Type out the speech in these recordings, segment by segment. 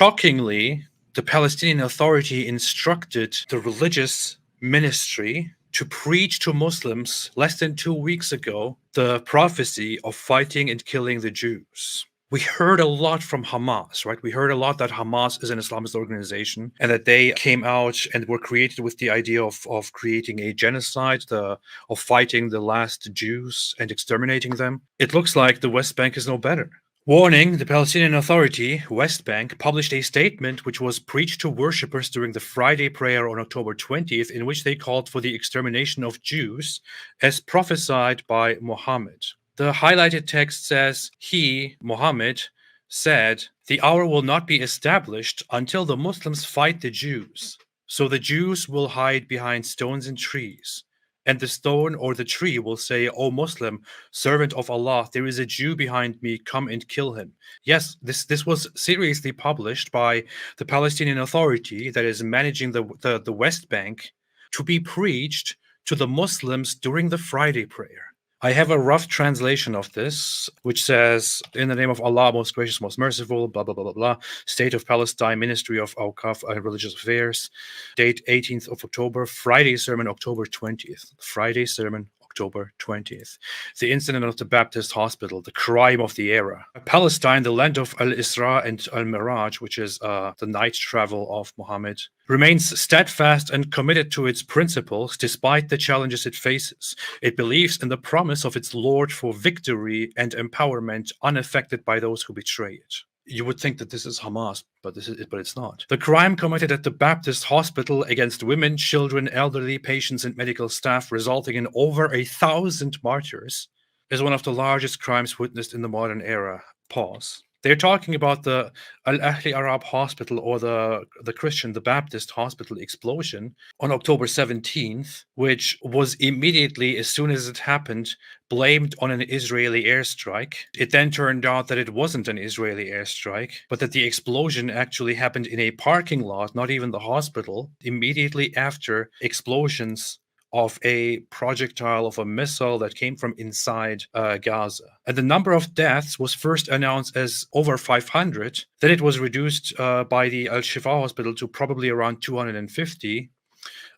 shockingly, the Palestinian Authority instructed the religious ministry to preach to Muslims less than 2 weeks ago the prophecy of fighting and killing the Jews. We heard a lot from Hamas, right? We heard a lot that Hamas is an Islamist organization and that they came out and were created with the idea of creating a genocide, of fighting the last Jews and exterminating them. It looks like the West Bank is no better. Warning, the Palestinian Authority, West Bank, published a statement which was preached to worshippers during the Friday prayer on October 20th, in which they called for the extermination of Jews as prophesied by Muhammad. The highlighted text says, he, Muhammad, said, "The hour will not be established until the Muslims fight the Jews. So the Jews will hide behind stones and trees. And the stone or the tree will say, 'O Muslim, servant of Allah, there is a Jew behind me, come and kill him.'" Yes, this was seriously published by the Palestinian Authority that is managing the West Bank to be preached to the Muslims during the Friday prayer. I have a rough translation of this, which says, "In the name of Allah, most gracious, most merciful, blah, blah, blah, blah, blah, State of Palestine, Ministry of Awqaf and Religious Affairs, date 18th of October, Friday sermon, October 20th. Friday sermon, October 20th. The incident of the Baptist hospital, the crime of the era. Palestine, the land of Al-Isra and Al-Miraj, which is the night travel of Muhammad, remains steadfast and committed to its principles despite the challenges it faces. It believes in the promise of its Lord for victory and empowerment, unaffected by those who betray it." You would think that this is Hamas, but it's not. "The crime committed at the Baptist hospital against women, children, elderly patients, and medical staff, resulting in over 1,000 martyrs, is one of the largest crimes witnessed in the modern era." Pause. They're talking about the Al-Ahli Arab Hospital, or the Baptist hospital explosion on October 17th, which was immediately, as soon as it happened, blamed on an Israeli airstrike. It then turned out that it wasn't an Israeli airstrike, but that the explosion actually happened in a parking lot, not even the hospital, immediately after explosions of a projectile, of a missile that came from inside Gaza. And the number of deaths was first announced as over 500. Then it was reduced by the Al-Shifa hospital to probably around 250.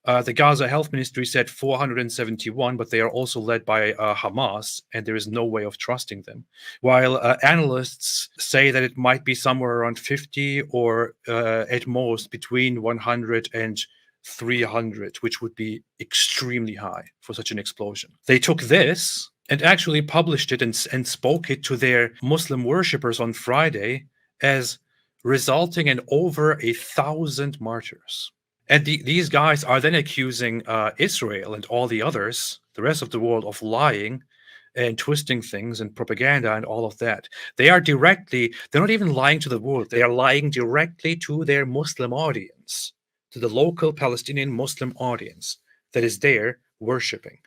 The Gaza Health Ministry said 471, but they are also led by Hamas, and there is no way of trusting them. While analysts say that it might be somewhere around 50, or at most between 100 and 300, which would be extremely high for such an explosion. They took this and actually published it and spoke it to their Muslim worshippers on Friday as resulting in over 1,000 martyrs. And these guys are then accusing Israel and all the others, the rest of the world, of lying and twisting things and propaganda and all of that. They're not even lying to the world. They are lying directly to their Muslim audience, to the local Palestinian Muslim audience that is there worshipping.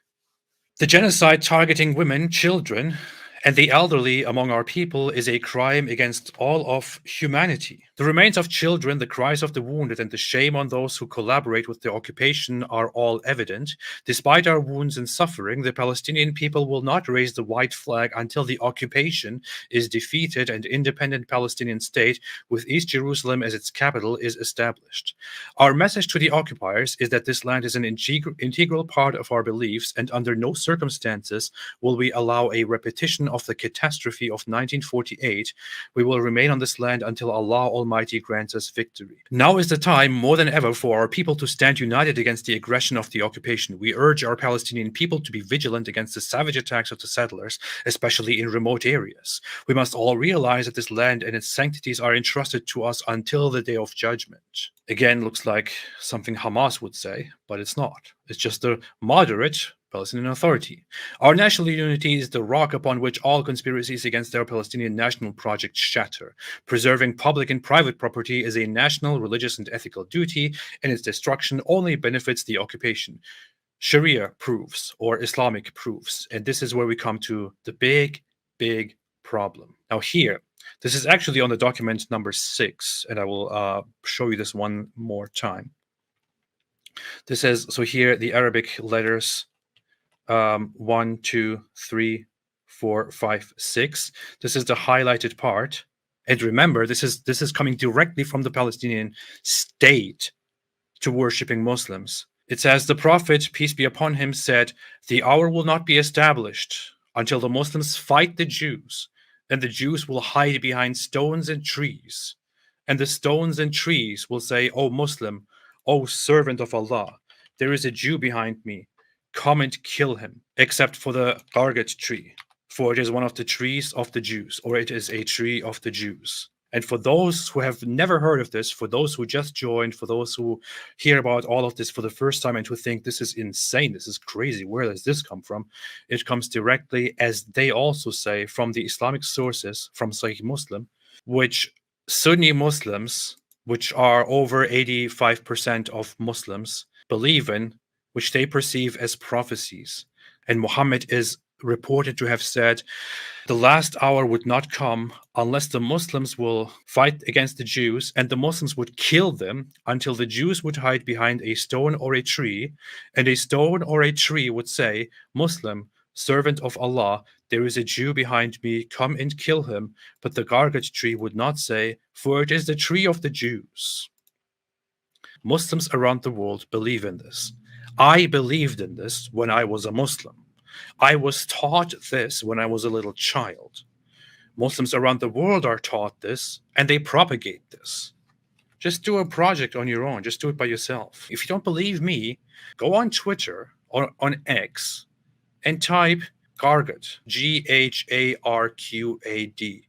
The genocide targeting women, children, and the elderly among our people is a crime against all of humanity. The remains of children, the cries of the wounded, and the shame on those who collaborate with the occupation are all evident. Despite our wounds and suffering, the Palestinian people will not raise the white flag until the occupation is defeated and independent Palestinian state with East Jerusalem as its capital is established. Our message to the occupiers is that this land is an integral part of our beliefs, and under no circumstances will we allow a repetition of the catastrophe of 1948. We will remain on this land until Allah Almighty grants us victory. Now is the time, more than ever, for our people to stand united against the aggression of the occupation. We urge our Palestinian people to be vigilant against the savage attacks of the settlers, especially in remote areas. We must all realize that this land and its sanctities are entrusted to us until the day of judgment. Again, looks like something Hamas would say, but it's not. It's just a moderate Palestinian Authority. Our national unity is the rock upon which all conspiracies against our Palestinian national project shatter. Preserving public and private property is a national, religious, and ethical duty, and its destruction only benefits the occupation. Sharia proofs, or Islamic proofs. And this is where we come to the big, big problem. Now here, this is actually on the document number 6, and I will show you this one more time. This says, so here the Arabic letters 1, 2, 3, 4, 5, 6. This is the highlighted part, And remember, this is coming directly from the Palestinian state to worshipping Muslims. It says, the Prophet, peace be upon him, said, the hour will not be established until the Muslims fight the Jews, and the Jews will hide behind stones and trees. And the stones and trees will say, O Muslim, O servant of Allah, there is a Jew behind me. Come and kill him, except for the gargat tree, for it is one of the trees of the Jews, or it is a tree of the Jews. And for those who have never heard of this, for those who just joined, for those who hear about all of this for the first time and who think this is insane, this is crazy, where does this come from? It comes directly, as they also say, from the Islamic sources, from Sahih Muslim, which Sunni Muslims, which are over 85% of Muslims, believe in, which they perceive as prophecies. And Muhammad is reported to have said, the last hour would not come unless the Muslims will fight against the Jews, and the Muslims would kill them until the Jews would hide behind a stone or a tree, and a stone or a tree would say, Muslim, servant of Allah, there is a Jew behind me, come and kill him. But the gargat tree would not say, for it is the tree of the Jews. Muslims around the world believe in this. I believed in this when I was a Muslim. I was taught this when I was a little child. Muslims around the world are taught this, and they propagate this. Just do a project on your own. Just do it by yourself. If you don't believe me, go on Twitter or on X and type Gargad, Gharqad,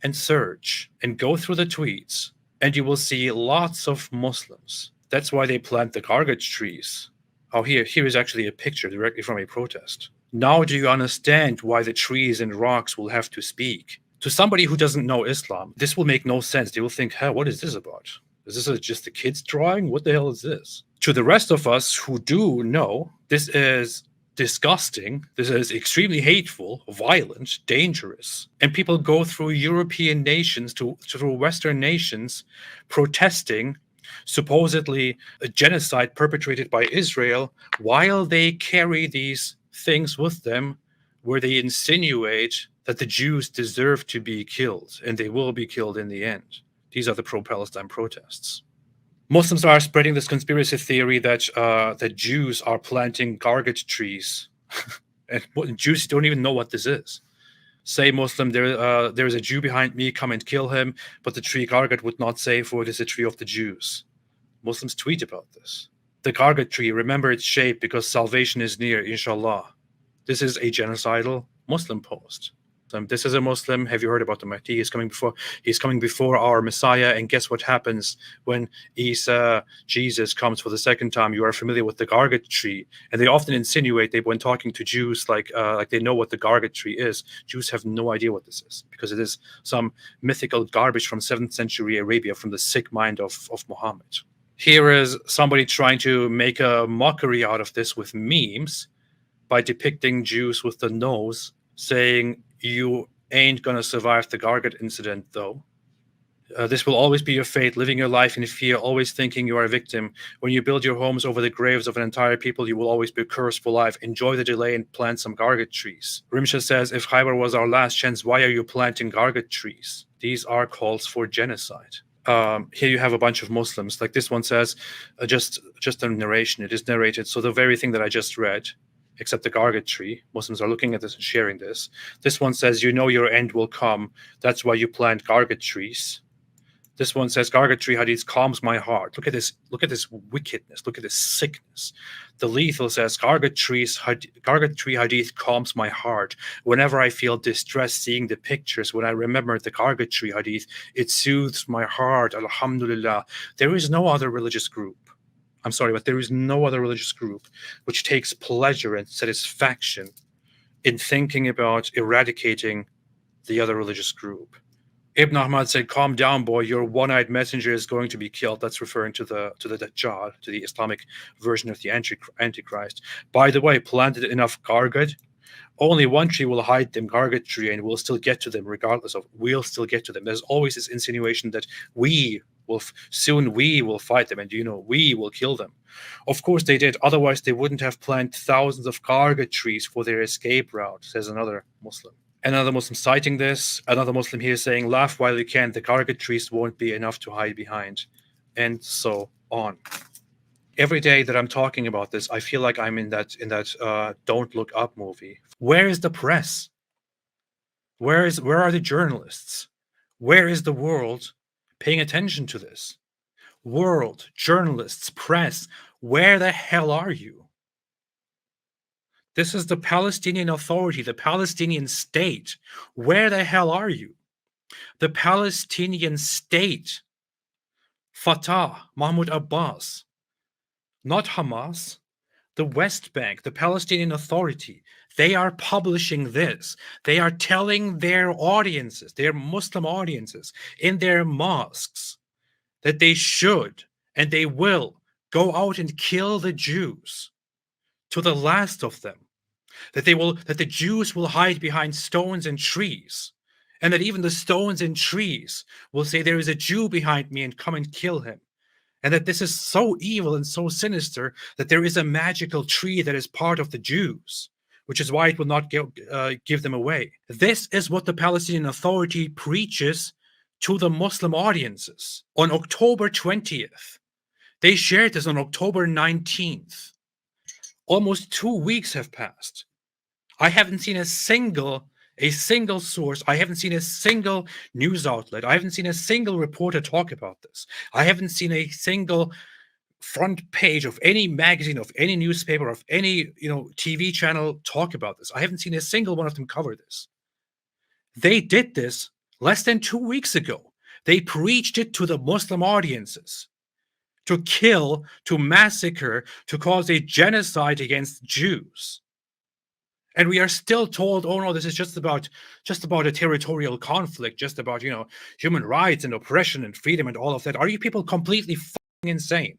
and search and go through the tweets, and you will see lots of Muslims. That's why they plant the Gargad trees. Oh, here is actually a picture directly from a protest. Now do you understand why the trees and rocks will have to speak? To somebody who doesn't know Islam, this will make no sense. They will think, hey, what is this about? Is this just a kid's drawing? What the hell is this? To the rest of us who do know, this is disgusting. This is extremely hateful, violent, dangerous. And people go through European nations, through Western nations, protesting supposedly a genocide perpetrated by Israel, while they carry these things with them where they insinuate that the Jews deserve to be killed and they will be killed in the end. These are the pro-Palestine protests. Muslims are spreading this conspiracy theory that that Jews are planting gargat trees, and Jews don't even know what this is. Say, Muslim, there is a Jew behind me, come and kill him, but the tree gargat would not say, for it is a tree of the Jews. Muslims tweet about this. The gargat tree, remember its shape because salvation is near, inshallah. This is a genocidal Muslim post. This is a Muslim. Have you heard about the Mahdi? He's coming before our Messiah. And guess what happens when Isa, Jesus, comes for the second time? You are familiar with the gargat tree, and they often insinuate when talking to Jews, like they know what the gargat tree is. Jews have no idea what this is because it is some mythical garbage from 7th century Arabia, from the sick mind of Muhammad. Here is somebody trying to make a mockery out of this with memes by depicting Jews with the nose, saying, you ain't gonna survive the Gargat incident, though. This will always be your fate, living your life in fear, always thinking you are a victim. When you build your homes over the graves of an entire people, you will always be cursed for life. Enjoy the delay and plant some Gargat trees. Rimsha says, if Khaybar was our last chance, why are you planting Gargat trees? These are calls for genocide. Here you have a bunch of Muslims. Like this one says, just a narration. It is narrated. So the very thing that I just read, except the gargat tree. Muslims are looking at this and sharing this. This one says, you know your end will come. That's why you plant gargat trees. This one says, gargat tree hadith calms my heart. Look at this wickedness. Look at this sickness. The lethal says, gargat tree hadith calms my heart. Whenever I feel distressed seeing the pictures, when I remember the gargat tree hadith, it soothes my heart. Alhamdulillah. There is no other religious group. I'm sorry, but there is no other religious group which takes pleasure and satisfaction in thinking about eradicating the other religious group. Ibn Ahmad said, calm down, boy, your one-eyed messenger is going to be killed. That's referring to the Dajjal, to the Islamic version of the Antichrist. By the way, planted enough gargat, only one tree will hide them, gargat tree, and we'll still get to them regardless of, we'll still get to them. There's always this insinuation that we will fight them, and we will kill them. Of course they did, otherwise they wouldn't have planted thousands of gargat trees for their escape route, says another Muslim. Another Muslim citing this, another Muslim here saying, laugh while you can, the Kargid trees won't be enough to hide behind, and so on. Every day that I'm talking about this, I feel like I'm in that Don't Look Up movie. Where is the press? Where are the journalists? Where is the world paying attention to this? World, journalists, press, where the hell are you? This is the Palestinian Authority, the Palestinian state. Where the hell are you? The Palestinian state, Fatah, Mahmoud Abbas, not Hamas, the West Bank, the Palestinian Authority, they are publishing this. They are telling their audiences, their Muslim audiences in their mosques, that they should and they will go out and kill the Jews to the last of them. That the Jews will hide behind stones and trees, and that even the stones and trees will say, there is a Jew behind me, and come and kill him. And that this is so evil and so sinister that there is a magical tree that is part of the Jews, which is why it will not give them away. This is what the Palestinian Authority preaches to the Muslim audiences. On October 20th, they shared this on October 19th. Almost 2 weeks have passed. I haven't seen a single source. I haven't seen a single news outlet. I haven't seen a single reporter talk about this. I haven't seen a single front page of any magazine, of any newspaper, of any TV channel talk about this. I haven't seen a single one of them cover this. They did this less than 2 weeks ago. They preached it to the Muslim audiences, to kill, to massacre, to cause a genocide against Jews. And we are still told, oh no, this is just about a territorial conflict, just about human rights and oppression and freedom and all of that. Are you people completely fucking insane?